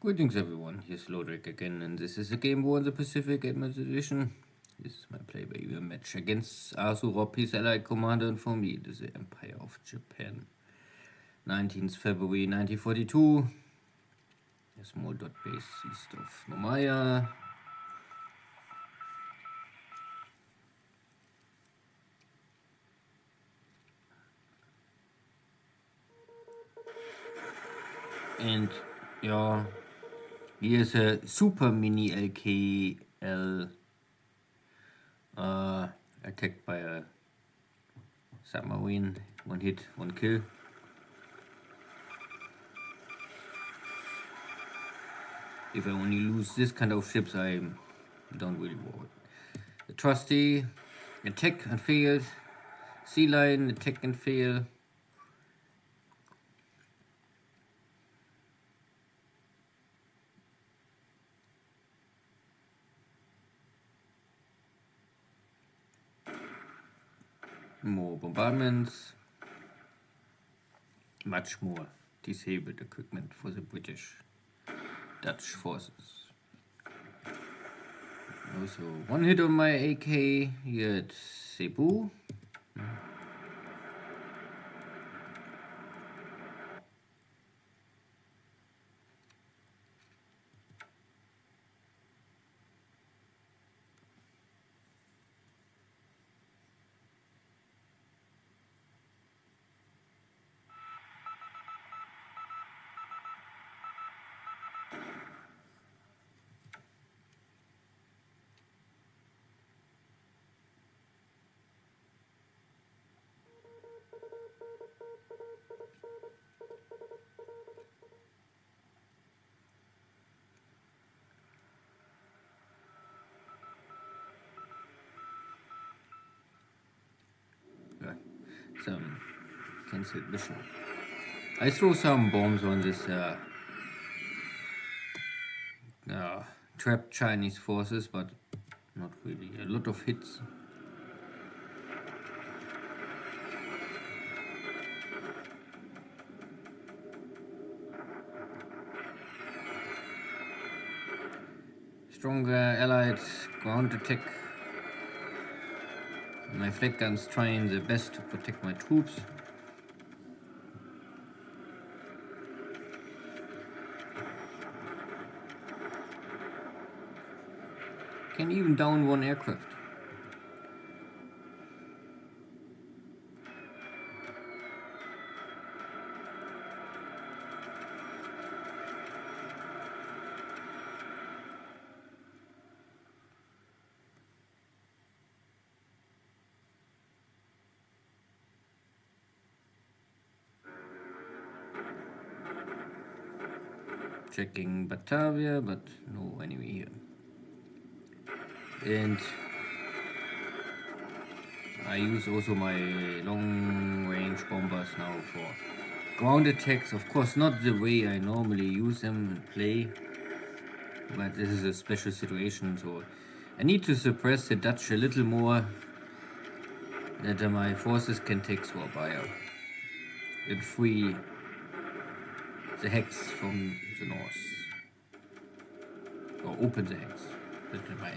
Greetings everyone, here's Lodrik again, and this is a Game War in the Pacific Advanced Edition. This is my PBEM match against AsuRob, his allied commander, and for me, it is the Empire of Japan. 19th February 1942, a small dot base east of Nomaya. And yeah, here's a super mini LKL attacked by a submarine. One hit, one kill. If I only lose this kind of ships, I don't really worry. The trusty attack and fails. Sea Lion attack and fail. More bombardments. Much more disabled equipment for the British Dutch forces. Also, one hit on my AK here at Cebu. Some cancelled mission. I threw some bombs on this trapped Chinese forces, but not really. A lot of hits. Stronger allied ground attack. My flak guns trying their best to protect my troops. Can even down one aircraft. Checking Batavia, but no enemy here. And I use also my long-range bombers now for ground attacks. Of course, not the way I normally use them and play, but this is a special situation, so I need to suppress the Dutch a little more, that my forces can take Surabaya and free the hex from the north, or open the hex, that my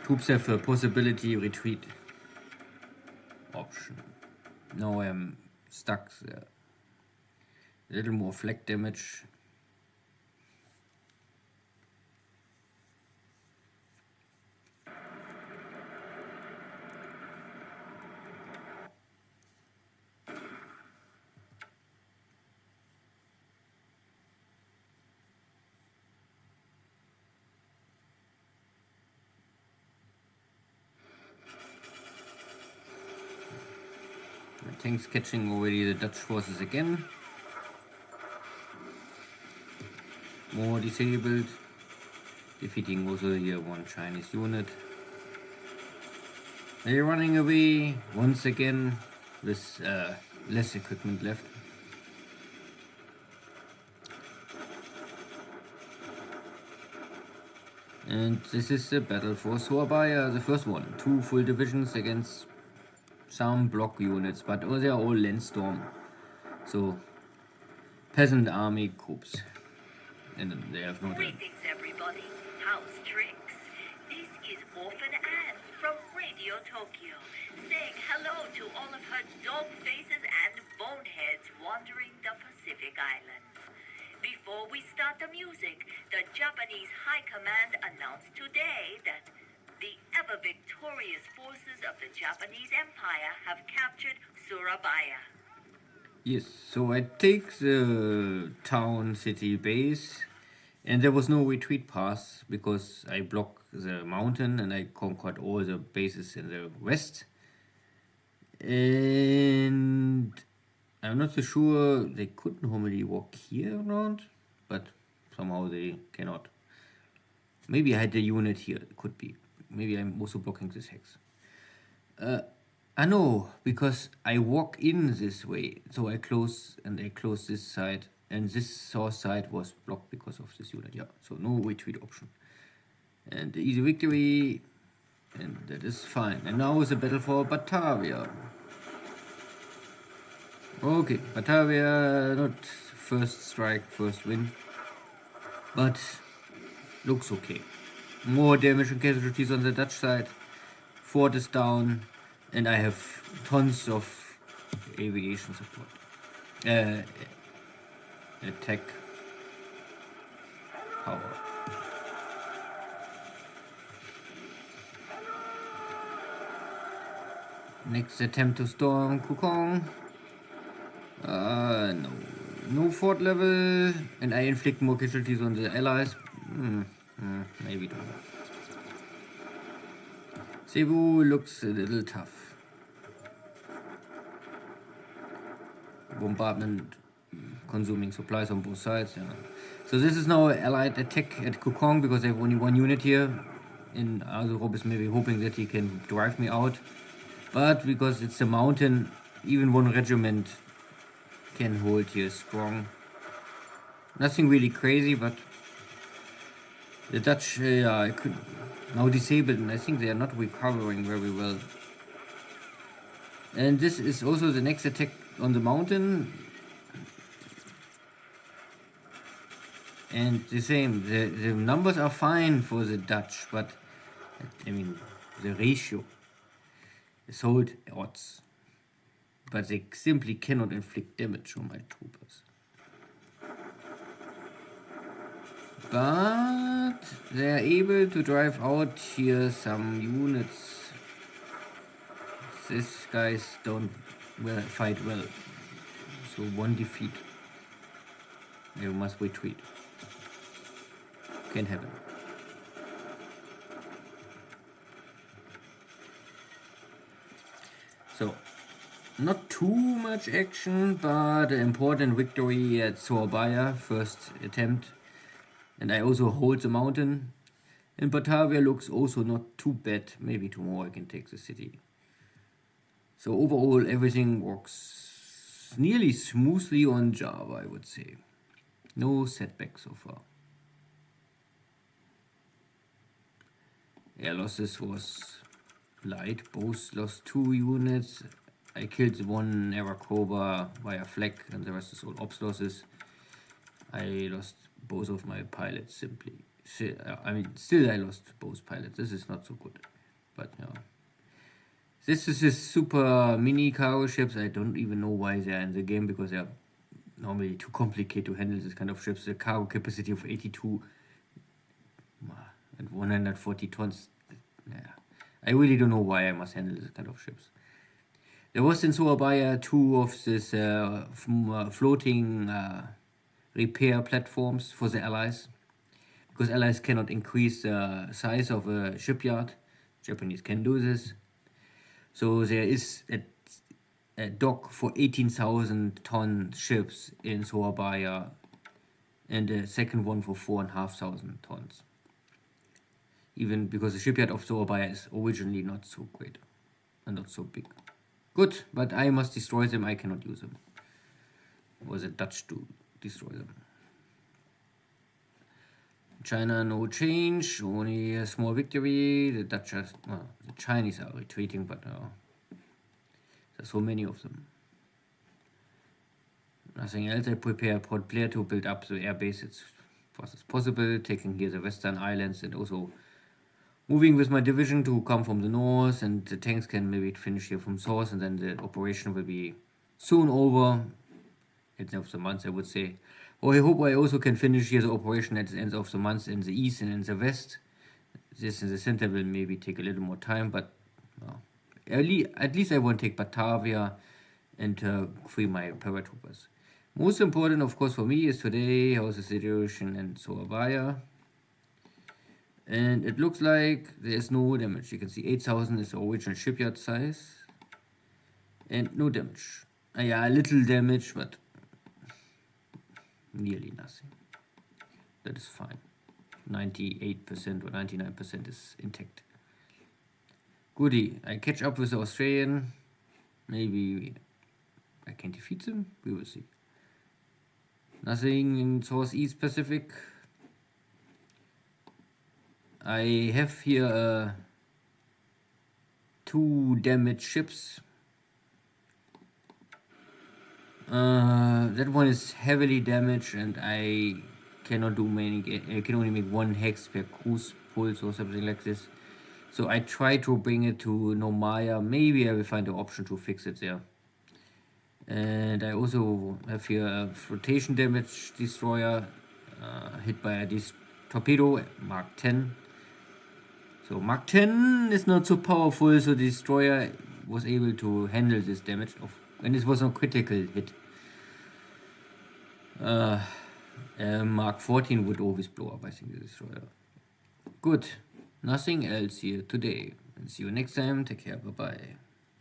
troops have a possibility retreat option. Now I'm stuck there. A little more flak damage. Tanks catching already the Dutch forces again. More disabled. Defeating also here one Chinese unit. They're running away once again with less equipment left. And this is the battle for Surabaya, the first one. 2 full divisions against some block units, but they are all Landstorm. So peasant army groups. and they have no time. Greetings, everybody. How's tricks? This is Orphan Anne from Radio Tokyo, saying hello to all of her dog faces and boneheads wandering the Pacific Islands. Before we start the music, the Japanese High Command announced today that the ever-victorious forces of the Japanese Empire have captured Surabaya. Yes, so I take the town city base, and there was no retreat pass because I blocked the mountain and I conquered all the bases in the west. And I'm not so sure they could normally walk here around, but somehow they cannot. Maybe I had a unit here, could be. Maybe I'm also blocking this hex. I know, because I walk in this way, so I close this side, and this source side was blocked because of this unit, yeah. So no retreat option. And the easy victory, and that is fine. And now is a battle for Batavia. Okay, Batavia, not first strike, first win, but looks okay. More damage and casualties on the Dutch side. Fort is down, and I have tons of aviation support. Attack power. Next attempt to storm Kukong. No. No fort level, and I inflict more casualties on the allies. Maybe don't. Cebu looks a little tough. Bombardment consuming supplies on both sides. Yeah. So this is now an allied attack at Kukong because I have only one unit here. And AsuRob is maybe hoping that he can drive me out. But because it's a mountain, even one regiment can hold here strong. Nothing really crazy, but the Dutch I could now disabled, and I think they are not recovering very well. And this is also the next attack on the mountain. And the same, the numbers are fine for the Dutch, but I mean the ratio, the sold odds. But they simply cannot inflict damage on my troopers. But they are able to drive out here some units. These guys don't fight well. So one defeat. They must retreat. Can happen. So, not too much action, but an important victory at Surabaya, first attempt. And I also hold the mountain. And Batavia looks also not too bad. Maybe tomorrow I can take the city. So overall everything works nearly smoothly on Java, I would say. No setback so far. Air losses was light. Both lost 2 units. I killed one Arakoba via flak, and the rest is all ops losses. I lost both of my pilots simply. Still I lost both pilots. This is not so good. But yeah. This is just super mini cargo ships. I don't even know why they are in the game, because they are normally too complicated to handle this kind of ships. The cargo capacity of 82 and 140 tons. Yeah. I really don't know why I must handle this kind of ships. There was in Surabaya 2 of this floating repair platforms for the allies, because allies cannot increase the size of a shipyard. Japanese can do this. So there is a dock for 18,000 ton ships in Surabaya, and a second one for 4,500 tons. Even because the shipyard of Surabaya is originally not so great and not so big. Good, but I must destroy them. I cannot use them. Or the Dutch to destroy them. China, no change, only a small victory. The Dutch are, the Chinese are retreating, but there's so many of them. Nothing else. I prepare a port player to build up the airbase. It's fast as possible, taking here the western islands and also moving with my division to come from the north, and the tanks can maybe finish here from south, and then the operation will be soon over at the end of the month, I would say. Or I hope I also can finish here the operation at the end of the month in the east and in the west. This in the center will maybe take a little more time, but at least I won't take Batavia and free my paratroopers. Most important, of course, for me is today how's the situation in Surabaya. And it looks like there's no damage. You can see 8,000 is the original shipyard size. And no damage. Yeah, a little damage, but nearly nothing. That is fine. 98% or 99% is intact. Goodie. I catch up with the Australian. Maybe I can defeat them. We will see. Nothing in Southeast Pacific. I have here 2 damaged ships. That one is heavily damaged, and I cannot do many. I can only make 1 hex per cruise pulse or something like this. So I try to bring it to Nomaya. Maybe I will find an option to fix it there. And I also have here a flotation damage destroyer hit by this torpedo, Mark 10. So Mark 10 is not so powerful, so the destroyer was able to handle this damage, and this was a critical hit. Mark 14 would always blow up, I think, the destroyer. Good. Nothing else here today. And see you next time. Take care. Bye-bye.